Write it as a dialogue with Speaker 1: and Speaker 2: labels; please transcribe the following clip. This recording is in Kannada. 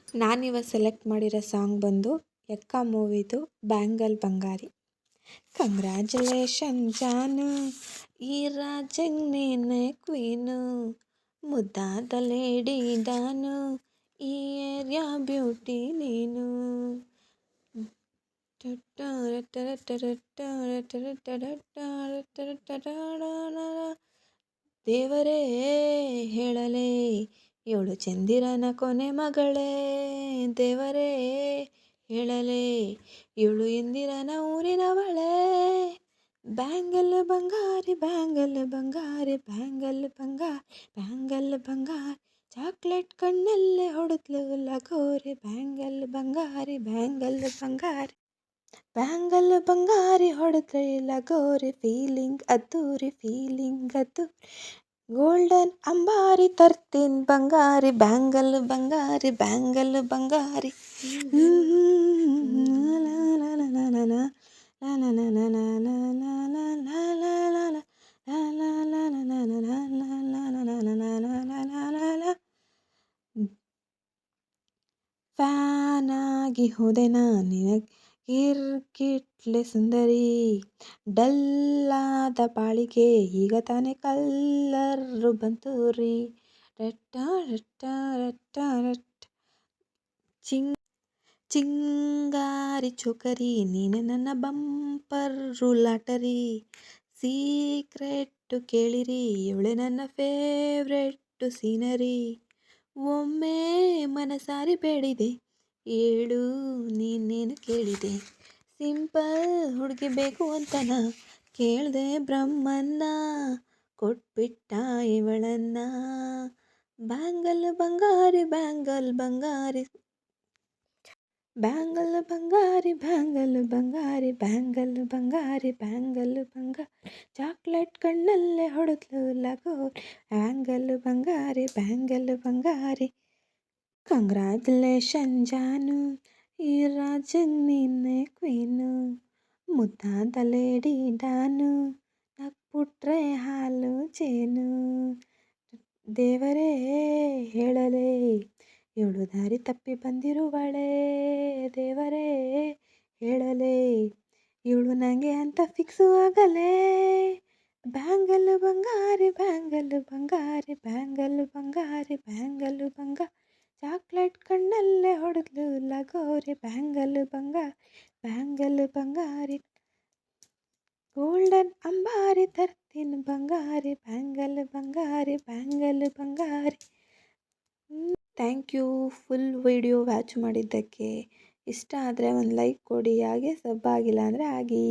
Speaker 1: ನಾನಿವಾಗ ಸೆಲೆಕ್ಟ್ ಮಾಡಿರೋ ಸಾಂಗ್ ಬಂದು ಯಕ್ಕ ಮೂವಿದು ಬ್ಯಾಂಗಲ್ ಬಂಗಾರಿ. ಕಂಗ್ರ್ಯಾಚುಲೇಷನ್ ಜಾನು, ಈ ರಾಜಂಗ್ ನೀನೆ ಕ್ವೀನು, ಮುದ್ದಾದ ಲೇಡಿ ಡಾನು, ಈ ಏರಿಯಾ ಬ್ಯೂಟಿ ನೀನು. ದೇವರೇ ಹೇಳಲೇ ಇವಳು ಚಂದಿರನ ಕೊನೆ ಮಗಳೇ, ದೇವರೇ ಹೇಳಲೇ ಇವಳು ಇಂದಿರನ ಊರಿನವಳೇ. ಬ್ಯಾಂಗಲ್ ಬಂಗಾರಿ ಬ್ಯಾಂಗಲ್ ಬಂಗಾರಿ ಬ್ಯಾಂಗಲ್ ಬಂಗಾರಿ ಬ್ಯಾಂಗಲ್ ಬಂಗಾರಿ, ಚಾಕ್ಲೇಟ್ ಕಣ್ಣಲ್ಲೇ ಹೊಡೆದ್ಲು ಲಗೋರಿ. ಬ್ಯಾಂಗಲ್ ಬಂಗಾರಿ ಬ್ಯಾಂಗಲ್ ಬಂಗಾರಿ ಬ್ಯಾಂಗಲ್ ಬಂಗಾರಿ ಹೊಡೆದ್ರೆ ಲಗೋರಿ, ಫೀಲಿಂಗ್ ಅದ್ದೂರಿ ಫೀಲಿಂಗ್ ಅದ್ದೂರಿ. ಗೋಲ್ಡನ್ ಅಂಬಾರಿ ತರ್ತೀನಿ ಬಂಗಾರಿ, ಬ್ಯಾಂಗಲ್ ಬಂಗಾರಿ ಬ್ಯಾಂಗಲ್ ಬಂಗಾರಿ. ಫ್ಯಾನ್ ಆಗಿ ಹೋದೆ ನಿನಗೆ ಗಿರ್ಗಿಟ್ಲೆ ಸುಂದರಿ, ಡಲ್ಲಾದ ಬಾಳಿಗೆ ಈಗ ತಾನೇ ಕಲ್ಲರು ಬಂತು ರೀ. ಚಿಂಗಾರಿ ಚೋಕರಿ ನೀನೆ ನನ್ನ ಬಂಪರು ಲಾಟರಿ, ಸೀಕ್ರೆಟ್ಟು ಕೇಳಿರಿ ಇವಳೆ ನನ್ನ ಫೇವ್ರೆಟ್ಟು ಸೀನರಿ. ಒಮ್ಮೆ ಮನಸಾರಿ ಬೇಡಿದೆ ಏಳು ನೀನೇನು ಕೇಳಿದೆ, ಸಿಂಪಲ್ ಹುಡುಗಿ ಬೇಕು ಅಂತನ ಕೇಳಿದೆ ಬ್ರಹ್ಮನ್ನ, ಕೊಟ್ಬಿಟ್ಟ ಇವಳನ್ನ. ಬ್ಯಾಂಗಲ್ ಬಂಗಾರಿ ಬ್ಯಾಂಗಲ್ ಬಂಗಾರಿ ಬ್ಯಾಂಗಲ್ ಬಂಗಾರಿ ಬ್ಯಾಂಗಲ್ ಬಂಗಾರಿ ಬ್ಯಾಂಗಲ್ ಬಂಗಾರಿ ಬ್ಯಾಂಗಲ್ ಬಂಗಾರಿ, ಚಾಕ್ಲೇಟ್ ಕಣ್ಣಲ್ಲೇ ಹೊಡೆದ್ಲು ಲಗೋರಿ. ಬ್ಯಾಂಗಲ್ ಬಂಗಾರಿ ಬ್ಯಾಂಗಲ್ ಬಂಗಾರಿ. ಕಂಗ್ರ್ಯಾಚುಲೇಷನ್ ಜಾನು, ಈ ರಾಜಂಗ್ ನೀನೆ ಕ್ವೀನು, ಮುದ್ದಾದ ಲೇಡಿ ಡಾನು, ನಕ್ಬಿಟ್ರೆ ಹಾಲು ಜೇನು. ದೇವರೇ ಹೇಳಲೇ ಇವಳು ದಾರಿ ತಪ್ಪಿ ಬಂದಿರುವಳೇ, ದೇವರೇ ಹೇಳಲೇ ಇವಳು ನನಗೆ ಅಂತ ಫಿಕ್ಸು ಆಗಲೇ. ಬ್ಯಾಂಗಲ್ ಬಂಗಾರಿ ಬ್ಯಾಂಗಲ್ ಬಂಗಾರಿ ಬ್ಯಾಂಗಲ್ ಬಂಗಾರಿ ಬ್ಯಾಂಗಲ್ ಬಂಗಾರಿ, ಚಾಕ್ಲೇಟ್ ಕಣ್ಣಲ್ಲೇ ಹೊಡೆದ್ಲು ಲಗೋರಿ. ಬ್ಯಾಂಗಲ್ ಬಂಗಾರಿ ಬ್ಯಾಂಗಲ್ ಬಂಗಾರಿ. ಗೋಲ್ಡನ್ ಅಂಬಾರಿ ತರ್ತೀನಿ ಬಂಗಾರಿ, ಬ್ಯಾಂಗಲ್ ಬಂಗಾರಿ ಬ್ಯಾಂಗಲ್ ಬಂಗಾರಿ. Thank you full video watch ಮಾಡಿದ್ದಕ್ಕೆ. ಇಷ್ಟ ಆದರೆ ಒಂದು ಲೈಕ್ ಕೊಡಿ, ಹಾಗೆ ಸಬ್ ಆಗಿಲ್ಲ ಅಂದರೆ ಆಗಿ.